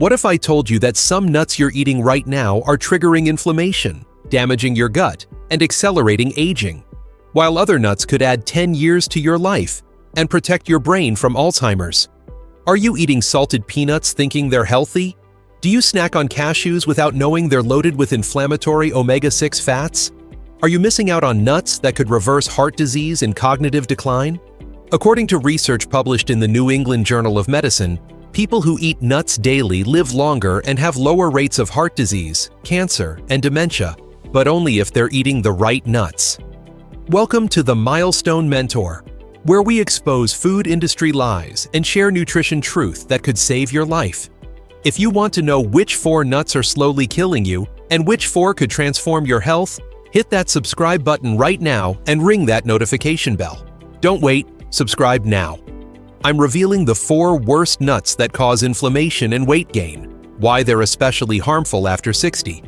What if I told you that some nuts you're eating right now are triggering inflammation, damaging your gut, and accelerating aging, while other nuts could add 10 years to your life and protect your brain from Alzheimer's? Are you eating salted peanuts thinking they're healthy? Do you snack on cashews without knowing they're loaded with inflammatory omega-6 fats? Are you missing out on nuts that could reverse heart disease and cognitive decline? According to research published in the New England Journal of Medicine, people who eat nuts daily live longer and have lower rates of heart disease, cancer, and dementia, but only if they're eating the right nuts. Welcome to the Milestone Mentor, where we expose food industry lies and share nutrition truth that could save your life. If you want to know which 4 nuts are slowly killing you and which 4 could transform your health, hit that subscribe button right now and ring that notification bell. Don't wait, subscribe now. I'm revealing the 4 worst nuts that cause inflammation and weight gain, why they're especially harmful after 60,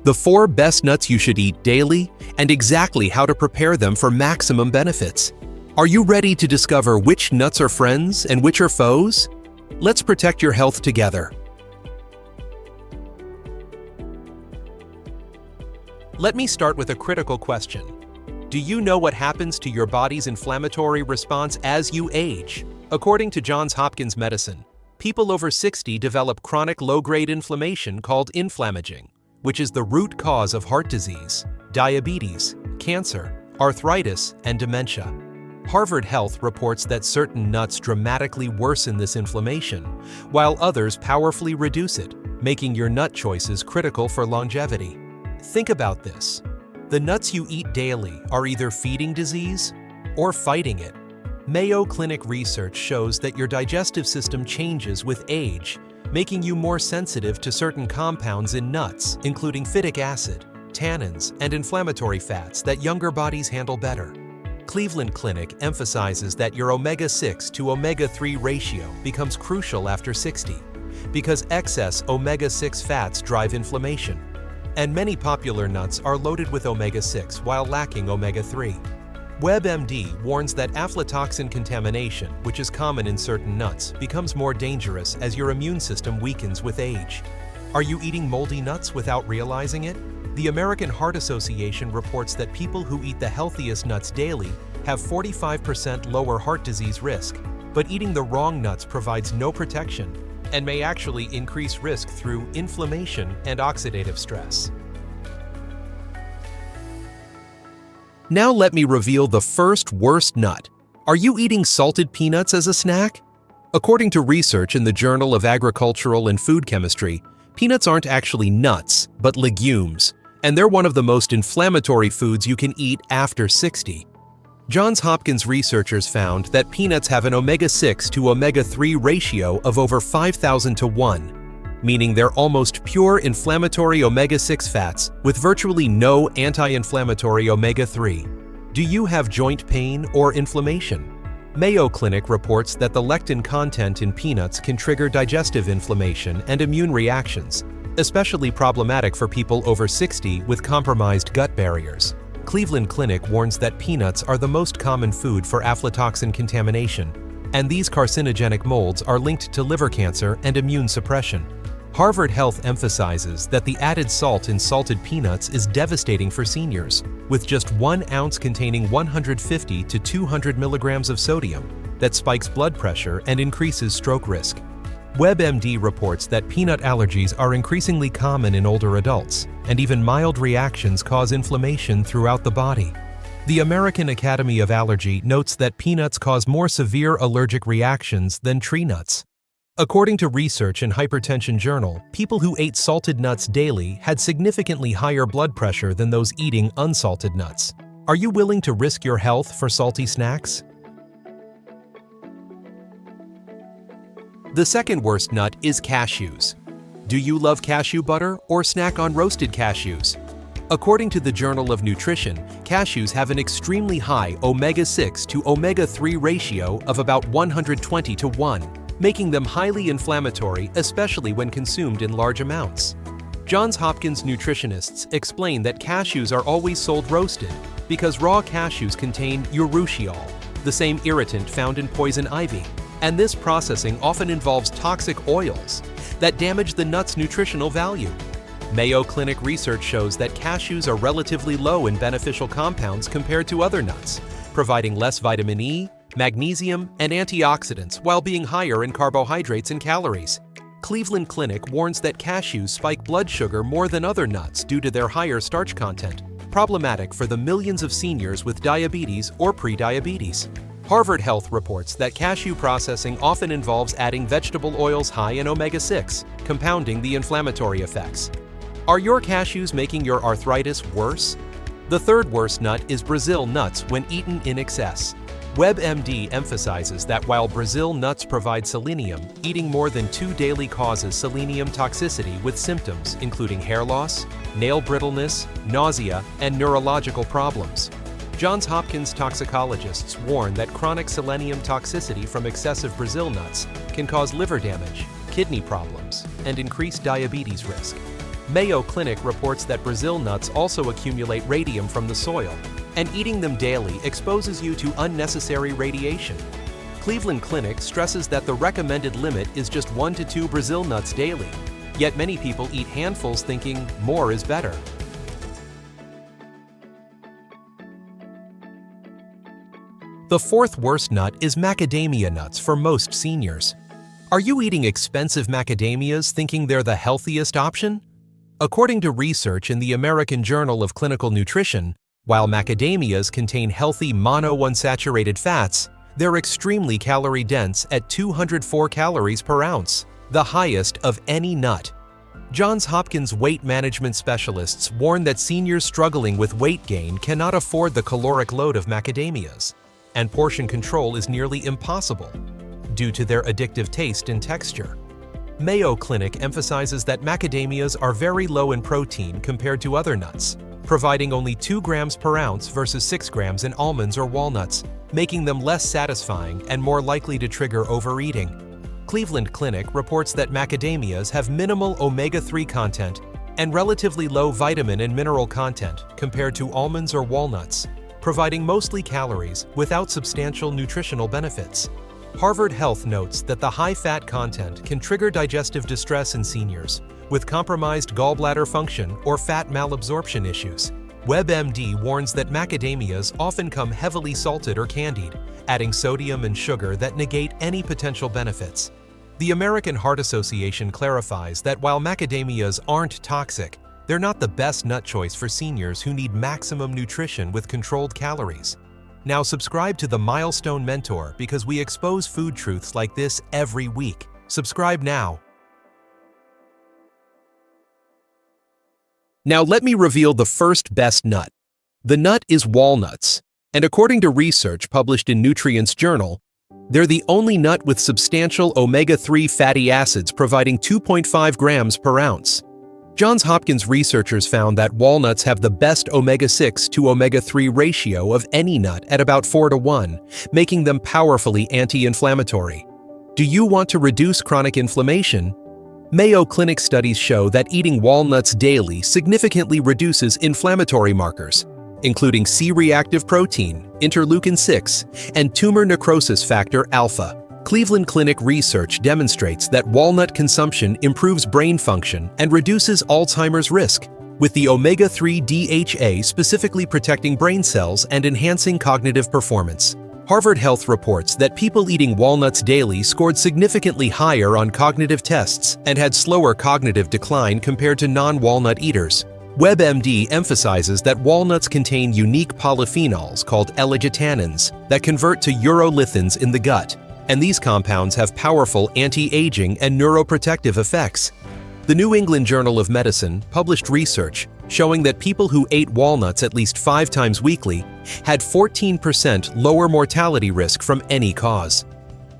the 4 best nuts you should eat daily, and exactly how to prepare them for maximum benefits. Are you ready to discover which nuts are friends and which are foes? Let's protect your health together. Let me start with a critical question. Do you know what happens to your body's inflammatory response as you age? According to Johns Hopkins Medicine, people over 60 develop chronic low-grade inflammation called inflammaging, which is the root cause of heart disease, diabetes, cancer, arthritis, and dementia. Harvard Health reports that certain nuts dramatically worsen this inflammation, while others powerfully reduce it, making your nut choices critical for longevity. Think about this. The nuts you eat daily are either feeding disease or fighting it. Mayo Clinic research shows that your digestive system changes with age, making you more sensitive to certain compounds in nuts, including phytic acid, tannins, and inflammatory fats that younger bodies handle better. Cleveland Clinic emphasizes that your omega-6 to omega-3 ratio becomes crucial after 60 because excess omega-6 fats drive inflammation, and many popular nuts are loaded with omega-6 while lacking omega-3. WebMD warns that aflatoxin contamination, which is common in certain nuts, becomes more dangerous as your immune system weakens with age. Are you eating moldy nuts without realizing it? The American Heart Association reports that people who eat the healthiest nuts daily have 45% lower heart disease risk, but eating the wrong nuts provides no protection and may actually increase risk through inflammation and oxidative stress. Now let me reveal the first worst nut. Are you eating salted peanuts as a snack? According to research in the Journal of Agricultural and Food Chemistry, peanuts aren't actually nuts, but legumes, and they're one of the most inflammatory foods you can eat after 60. Johns Hopkins researchers found that peanuts have an omega-6 to omega-3 ratio of over 5,000 to 1, meaning they're almost pure inflammatory omega-6 fats with virtually no anti-inflammatory omega-3. Do you have joint pain or inflammation? Mayo Clinic reports that the lectin content in peanuts can trigger digestive inflammation and immune reactions, especially problematic for people over 60 with compromised gut barriers. Cleveland Clinic warns that peanuts are the most common food for aflatoxin contamination, and these carcinogenic molds are linked to liver cancer and immune suppression. Harvard Health emphasizes that the added salt in salted peanuts is devastating for seniors, with just 1 ounce containing 150 to 200 milligrams of sodium that spikes blood pressure and increases stroke risk. WebMD reports that peanut allergies are increasingly common in older adults, and even mild reactions cause inflammation throughout the body. The American Academy of Allergy notes that peanuts cause more severe allergic reactions than tree nuts. According to research in Hypertension Journal, people who ate salted nuts daily had significantly higher blood pressure than those eating unsalted nuts. Are you willing to risk your health for salty snacks? The second worst nut is cashews. Do you love cashew butter or snack on roasted cashews? According to the Journal of Nutrition, cashews have an extremely high omega-6 to omega-3 ratio of about 120 to 1. Making them highly inflammatory, especially when consumed in large amounts. Johns Hopkins nutritionists explain that cashews are always sold roasted because raw cashews contain urushiol, the same irritant found in poison ivy, and this processing often involves toxic oils. that damage the nut's nutritional value. Mayo Clinic research shows that cashews are relatively low in beneficial compounds compared to other nuts, providing less vitamin E, magnesium, and antioxidants while being higher in carbohydrates and calories. Cleveland Clinic warns that cashews spike blood sugar more than other nuts due to their higher starch content, problematic for the millions of seniors with diabetes or prediabetes. Harvard Health reports that cashew processing often involves adding vegetable oils high in omega-6, compounding the inflammatory effects. Are your cashews making your arthritis worse? The third worst nut is Brazil nuts when eaten in excess. WebMD emphasizes that while Brazil nuts provide selenium, eating more than 2 daily causes selenium toxicity with symptoms including hair loss, nail brittleness, nausea, and neurological problems. Johns Hopkins toxicologists warn that chronic selenium toxicity from excessive Brazil nuts can cause liver damage, kidney problems, and increased diabetes risk. Mayo Clinic reports that Brazil nuts also accumulate radium from the soil, and eating them daily exposes you to unnecessary radiation. Cleveland Clinic stresses that the recommended limit is just 1 to 2 Brazil nuts daily, yet many people eat handfuls thinking more is better. The fourth worst nut is macadamia nuts for most seniors. Are you eating expensive macadamias thinking they're the healthiest option? According to research in the American Journal of Clinical Nutrition, while macadamias contain healthy monounsaturated fats, they're extremely calorie-dense at 204 calories per ounce, the highest of any nut. Johns Hopkins weight management specialists warn that seniors struggling with weight gain cannot afford the caloric load of macadamias, and portion control is nearly impossible due to their addictive taste and texture. Mayo Clinic emphasizes that macadamias are very low in protein compared to other nuts, providing only 2 grams per ounce versus 6 grams in almonds or walnuts, making them less satisfying and more likely to trigger overeating. Cleveland Clinic reports that macadamias have minimal omega-3 content and relatively low vitamin and mineral content compared to almonds or walnuts, providing mostly calories without substantial nutritional benefits. Harvard Health notes that the high fat content can trigger digestive distress in seniors with compromised gallbladder function or fat malabsorption issues. WebMD warns that macadamias often come heavily salted or candied, adding sodium and sugar that negate any potential benefits. The American Heart Association clarifies that while macadamias aren't toxic, they're not the best nut choice for seniors who need maximum nutrition with controlled calories. Now subscribe to the Milestone Mentor because we expose food truths like this every week. Subscribe now. Now let me reveal the first best nut. The nut is walnuts, and according to research published in Nutrients Journal, they're the only nut with substantial omega-3 fatty acids providing 2.5 grams per ounce. Johns Hopkins researchers found that walnuts have the best omega-6 to omega-3 ratio of any nut at about 4 to 1, making them powerfully anti-inflammatory. Do you want to reduce chronic inflammation? Mayo Clinic studies show that eating walnuts daily significantly reduces inflammatory markers, including C-reactive protein, interleukin-6, and tumor necrosis factor alpha. Cleveland Clinic research demonstrates that walnut consumption improves brain function and reduces Alzheimer's risk, with the omega-3 DHA specifically protecting brain cells and enhancing cognitive performance. Harvard Health reports that people eating walnuts daily scored significantly higher on cognitive tests and had slower cognitive decline compared to non-walnut eaters. WebMD emphasizes that walnuts contain unique polyphenols called L-gitannins that convert to urolithins in the gut, and these compounds have powerful anti-aging and neuroprotective effects. The New England Journal of Medicine published research showing that people who ate walnuts at least 5 times weekly had 14% lower mortality risk from any cause.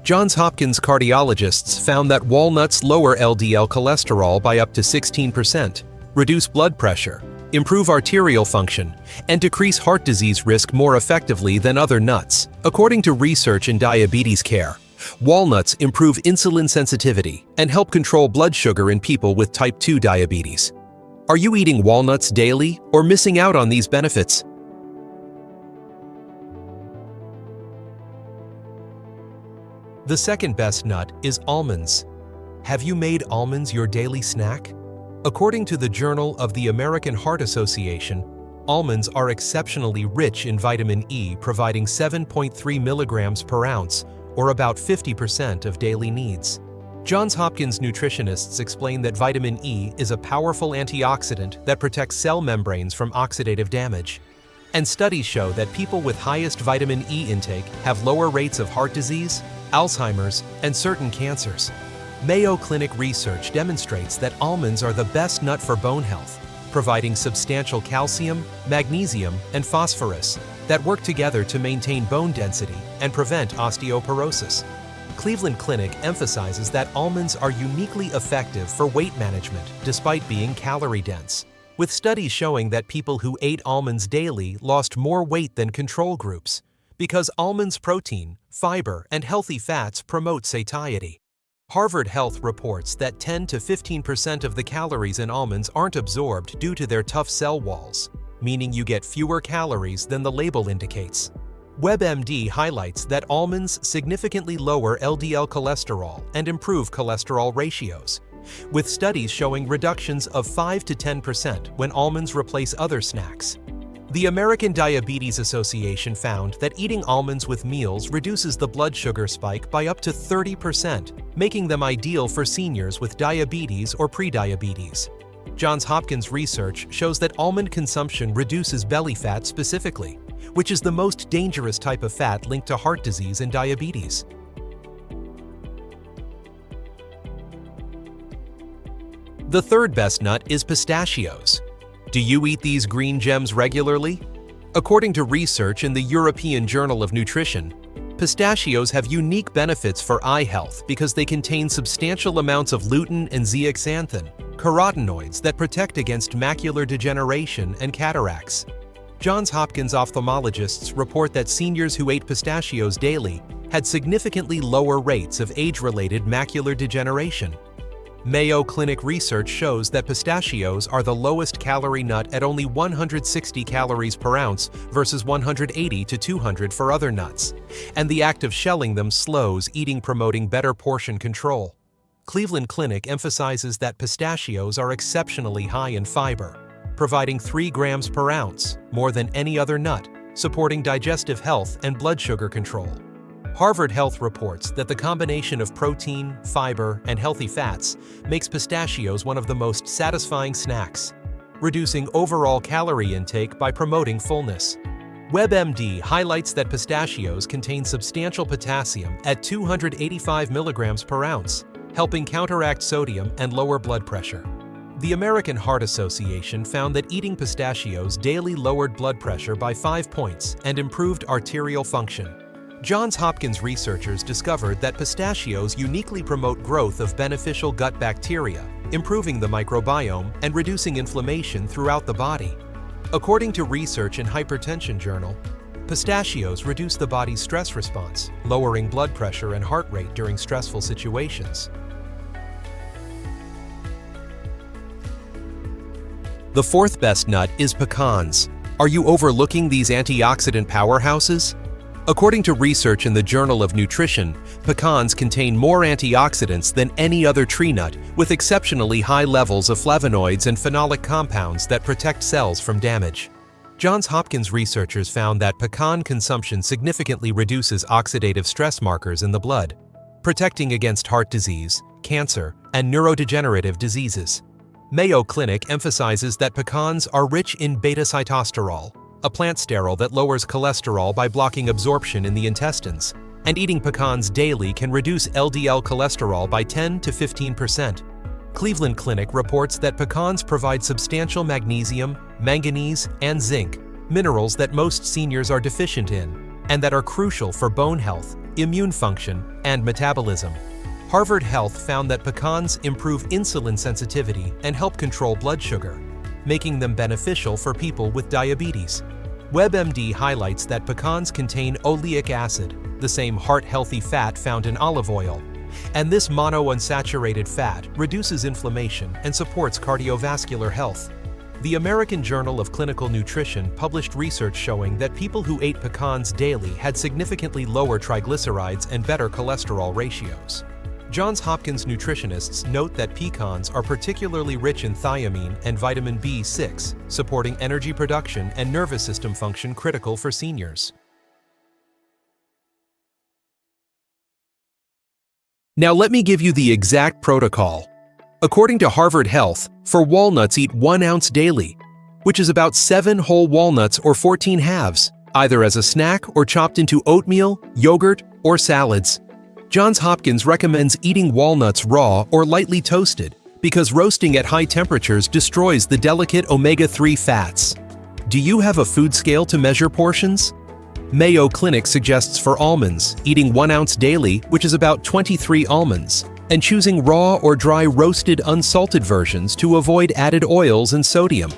Johns Hopkins cardiologists found that walnuts lower LDL cholesterol by up to 16%, reduce blood pressure, improve arterial function, and decrease heart disease risk more effectively than other nuts. According to research in diabetes care, walnuts improve insulin sensitivity and help control blood sugar in people with type 2 diabetes. Are you eating walnuts daily or missing out on these benefits? The second best nut is almonds. Have you made almonds your daily snack? According to the Journal of the American Heart Association, almonds are exceptionally rich in vitamin E, providing 7.3 milligrams per ounce, or about 50% of daily needs. Johns Hopkins nutritionists explain that vitamin E is a powerful antioxidant that protects cell membranes from oxidative damage. And studies show that people with highest vitamin E intake have lower rates of heart disease, Alzheimer's, and certain cancers. Mayo Clinic research demonstrates that almonds are the best nut for bone health, providing substantial calcium, magnesium, and phosphorus that work together to maintain bone density and prevent osteoporosis. Cleveland Clinic emphasizes that almonds are uniquely effective for weight management despite being calorie-dense, with studies showing that people who ate almonds daily lost more weight than control groups, because almonds' protein, fiber, and healthy fats promote satiety. Harvard Health reports that 10 to 15% of the calories in almonds aren't absorbed due to their tough cell walls, meaning you get fewer calories than the label indicates. WebMD highlights that almonds significantly lower LDL cholesterol and improve cholesterol ratios, with studies showing reductions of 5 to 10% when almonds replace other snacks. The American Diabetes Association found that eating almonds with meals reduces the blood sugar spike by up to 30%, making them ideal for seniors with diabetes or prediabetes. Johns Hopkins research shows that almond consumption reduces belly fat specifically, which is the most dangerous type of fat linked to heart disease and diabetes. The third best nut is pistachios. Do you eat these green gems regularly? According to research in the European Journal of Nutrition, pistachios have unique benefits for eye health because they contain substantial amounts of lutein and zeaxanthin, carotenoids that protect against macular degeneration and cataracts. Johns Hopkins ophthalmologists report that seniors who ate pistachios daily had significantly lower rates of age-related macular degeneration. Mayo Clinic research shows that pistachios are the lowest calorie nut at only 160 calories per ounce versus 180 to 200 for other nuts, and the act of shelling them slows eating, promoting better portion control. Cleveland Clinic emphasizes that pistachios are exceptionally high in fiber, providing 3 grams per ounce, more than any other nut, supporting digestive health and blood sugar control. Harvard Health reports that the combination of protein, fiber, and healthy fats makes pistachios one of the most satisfying snacks, reducing overall calorie intake by promoting fullness. WebMD highlights that pistachios contain substantial potassium at 285 milligrams per ounce, helping counteract sodium and lower blood pressure. The American Heart Association found that eating pistachios daily lowered blood pressure by 5 points and improved arterial function. Johns Hopkins researchers discovered that pistachios uniquely promote growth of beneficial gut bacteria, improving the microbiome and reducing inflammation throughout the body. According to research in Hypertension Journal, pistachios reduce the body's stress response, lowering blood pressure and heart rate during stressful situations. The fourth best nut is pecans. Are you overlooking these antioxidant powerhouses? According to research in the Journal of Nutrition, pecans contain more antioxidants than any other tree nut, with exceptionally high levels of flavonoids and phenolic compounds that protect cells from damage. Johns Hopkins researchers found that pecan consumption significantly reduces oxidative stress markers in the blood, protecting against heart disease, cancer, and neurodegenerative diseases. Mayo Clinic emphasizes that pecans are rich in beta-sitosterol, a plant sterol that lowers cholesterol by blocking absorption in the intestines, and eating pecans daily can reduce LDL cholesterol by 10 to 15%. Cleveland Clinic reports that pecans provide substantial magnesium, manganese, and zinc, minerals that most seniors are deficient in, and that are crucial for bone health, immune function, and metabolism. Harvard Health found that pecans improve insulin sensitivity and help control blood sugar, making them beneficial for people with diabetes. WebMD highlights that pecans contain oleic acid, the same heart-healthy fat found in olive oil, and this monounsaturated fat reduces inflammation and supports cardiovascular health. The American Journal of Clinical Nutrition published research showing that people who ate pecans daily had significantly lower triglycerides and better cholesterol ratios. Johns Hopkins nutritionists note that pecans are particularly rich in thiamine and vitamin B6, supporting energy production and nervous system function critical for seniors. Now let me give you the exact protocol. According to Harvard Health, for walnuts eat 1 ounce daily, which is about 7 whole walnuts or 14 halves, either as a snack or chopped into oatmeal, yogurt, or salads. Johns Hopkins recommends eating walnuts raw or lightly toasted because roasting at high temperatures destroys the delicate omega-3 fats. Do you have a food scale to measure portions? Mayo Clinic suggests for almonds, eating 1 ounce daily, which is about 23 almonds, and choosing raw or dry roasted unsalted versions to avoid added oils and sodium.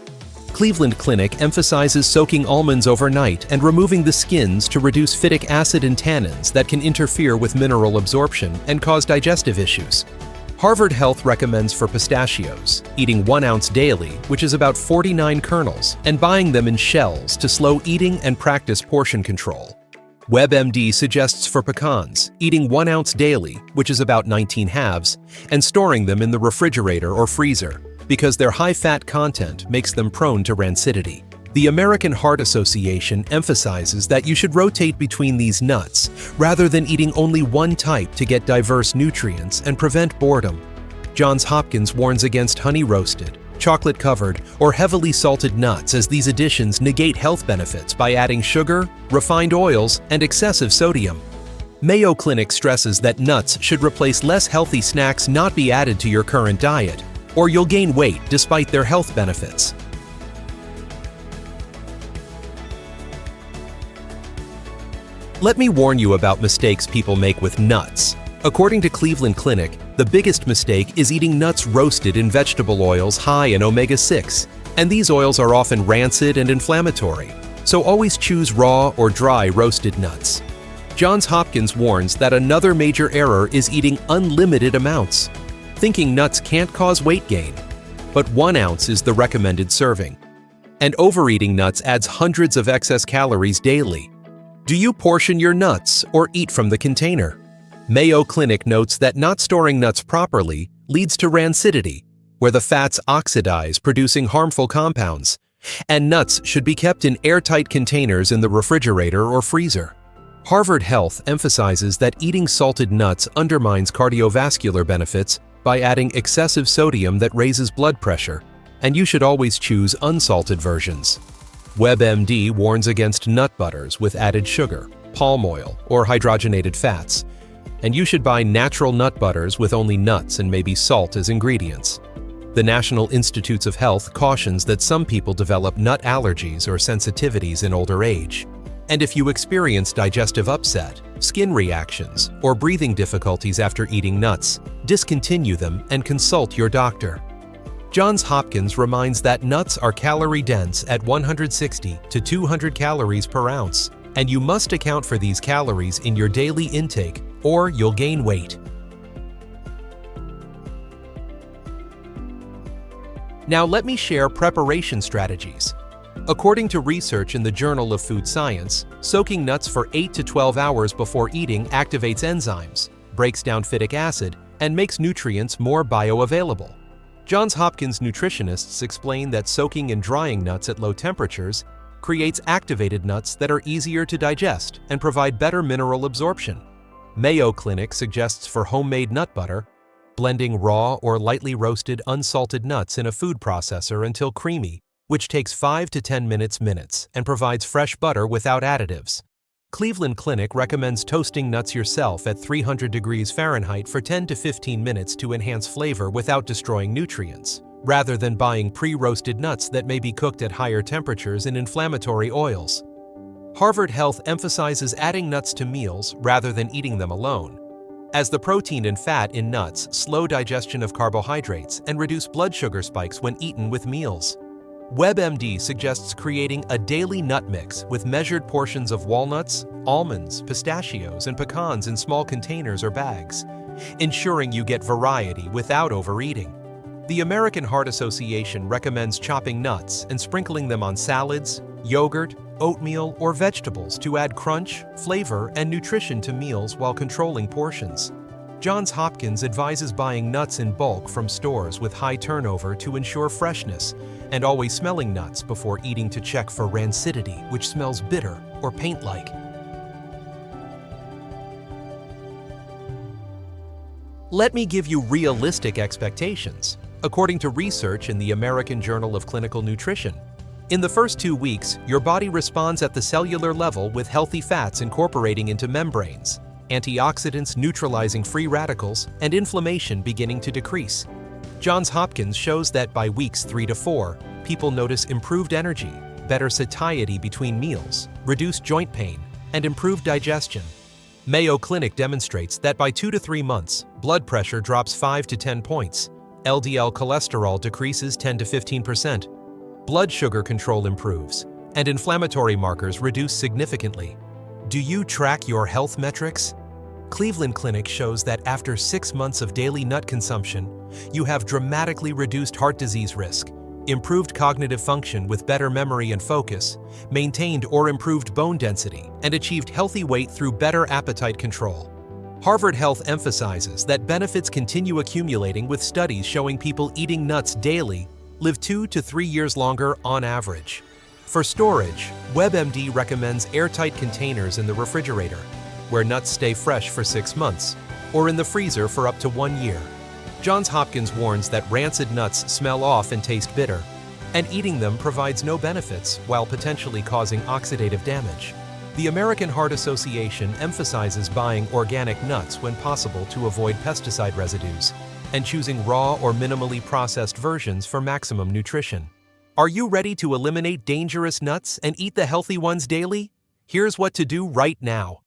Cleveland Clinic emphasizes soaking almonds overnight and removing the skins to reduce phytic acid and tannins that can interfere with mineral absorption and cause digestive issues. Harvard Health recommends for pistachios, eating 1 ounce daily, which is about 49 kernels, and buying them in shells to slow eating and practice portion control. WebMD suggests for pecans, eating 1 ounce daily, which is about 19 halves, and storing them in the refrigerator or freezer, because their high fat content makes them prone to rancidity. The American Heart Association emphasizes that you should rotate between these nuts rather than eating only one type to get diverse nutrients and prevent boredom. Johns Hopkins warns against honey-roasted, chocolate-covered, or heavily salted nuts as these additions negate health benefits by adding sugar, refined oils, and excessive sodium. Mayo Clinic stresses that nuts should replace less healthy snacks not be added to your current diet, or you'll gain weight despite their health benefits. Let me warn you about mistakes people make with nuts. According to Cleveland Clinic, the biggest mistake is eating nuts roasted in vegetable oils high in omega-6, and these oils are often rancid and inflammatory, so always choose raw or dry roasted nuts. Johns Hopkins warns that another major error is eating unlimited amounts, thinking nuts can't cause weight gain. But 1 ounce is the recommended serving. And overeating nuts adds hundreds of excess calories daily. Do you portion your nuts or eat from the container? Mayo Clinic notes that not storing nuts properly leads to rancidity, where the fats oxidize, producing harmful compounds, and nuts should be kept in airtight containers in the refrigerator or freezer. Harvard Health emphasizes that eating salted nuts undermines cardiovascular benefits by adding excessive sodium that raises blood pressure, and you should always choose unsalted versions. WebMD warns against nut butters with added sugar, palm oil, or hydrogenated fats, and you should buy natural nut butters with only nuts and maybe salt as ingredients. The National Institutes of Health cautions that some people develop nut allergies or sensitivities in older age. And if you experience digestive upset, skin reactions, or breathing difficulties after eating nuts, discontinue them and consult your doctor. Johns Hopkins reminds that nuts are calorie-dense at 160 to 200 calories per ounce, and you must account for these calories in your daily intake or you'll gain weight. Now let me share preparation strategies. According to research in the Journal of Food Science, soaking nuts for 8 to 12 hours before eating activates enzymes, breaks down phytic acid, and makes nutrients more bioavailable. Johns Hopkins nutritionists explain that soaking and drying nuts at low temperatures creates activated nuts that are easier to digest and provide better mineral absorption. Mayo Clinic suggests for homemade nut butter, blending raw or lightly roasted unsalted nuts in a food processor until creamy, which takes 5 to 10 minutes and provides fresh butter without additives. Cleveland Clinic recommends toasting nuts yourself at 300 degrees Fahrenheit for 10 to 15 minutes to enhance flavor without destroying nutrients, rather than buying pre-roasted nuts that may be cooked at higher temperatures in inflammatory oils. Harvard Health emphasizes adding nuts to meals rather than eating them alone, as the protein and fat in nuts slow digestion of carbohydrates and reduce blood sugar spikes when eaten with meals. WebMD suggests creating a daily nut mix with measured portions of walnuts, almonds, pistachios, and pecans in small containers or bags, ensuring you get variety without overeating. The American Heart Association recommends chopping nuts and sprinkling them on salads, yogurt, oatmeal, or vegetables to add crunch, flavor, and nutrition to meals while controlling portions. Johns Hopkins advises buying nuts in bulk from stores with high turnover to ensure freshness, and always smelling nuts before eating to check for rancidity, which smells bitter or paint-like. Let me give you realistic expectations. According to research in the American Journal of Clinical Nutrition, in the first 2 weeks, your body responds at the cellular level with healthy fats incorporating into membranes, antioxidants neutralizing free radicals, and inflammation beginning to decrease. Johns Hopkins shows that by weeks 3 to 4, people notice improved energy, better satiety between meals, reduced joint pain, and improved digestion. Mayo Clinic demonstrates that by 2 to 3 months, blood pressure drops 5 to 10 points, LDL cholesterol decreases 10 to 15%, blood sugar control improves, and inflammatory markers reduce significantly. Do you track your health metrics? Cleveland Clinic shows that after 6 months of daily nut consumption, you have dramatically reduced heart disease risk, improved cognitive function with better memory and focus, maintained or improved bone density, and achieved healthy weight through better appetite control. Harvard Health emphasizes that benefits continue accumulating with studies showing people eating nuts daily live 2 to 3 years longer on average. For storage, WebMD recommends airtight containers in the refrigerator, where nuts stay fresh for 6 months, or in the freezer for up to 1 year. Johns Hopkins warns that rancid nuts smell off and taste bitter, and eating them provides no benefits while potentially causing oxidative damage. The American Heart Association emphasizes buying organic nuts when possible to avoid pesticide residues, and choosing raw or minimally processed versions for maximum nutrition. Are you ready to eliminate dangerous nuts and eat the healthy ones daily? Here's what to do right now.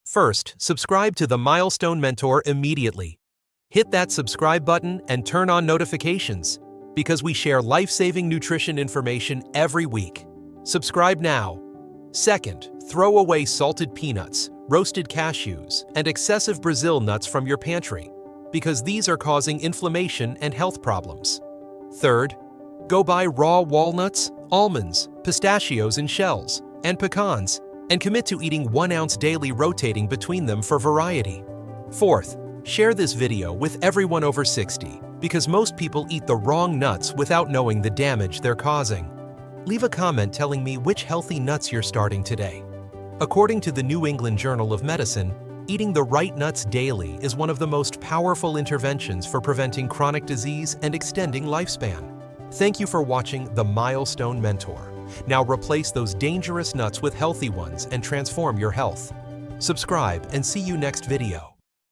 First, subscribe to the Milestone Mentor immediately. Hit that subscribe button and turn on notifications, because we share life-saving nutrition information every week. Subscribe now. Second, throw away salted peanuts, roasted cashews, and excessive Brazil nuts from your pantry, because these are causing inflammation and health problems. Third, go buy raw walnuts, almonds, pistachios in shells, and pecans, and commit to eating 1 ounce daily, rotating between them for variety. Fourth, share this video with everyone over 60, because most people eat the wrong nuts without knowing the damage they're causing. Leave a comment telling me which healthy nuts you're starting today. According to the New England Journal of Medicine, eating the right nuts daily is one of the most powerful interventions for preventing chronic disease and extending lifespan. Thank you for watching the Milestone Mentor. Now replace those dangerous nuts with healthy ones and transform your health. Subscribe and see you next video.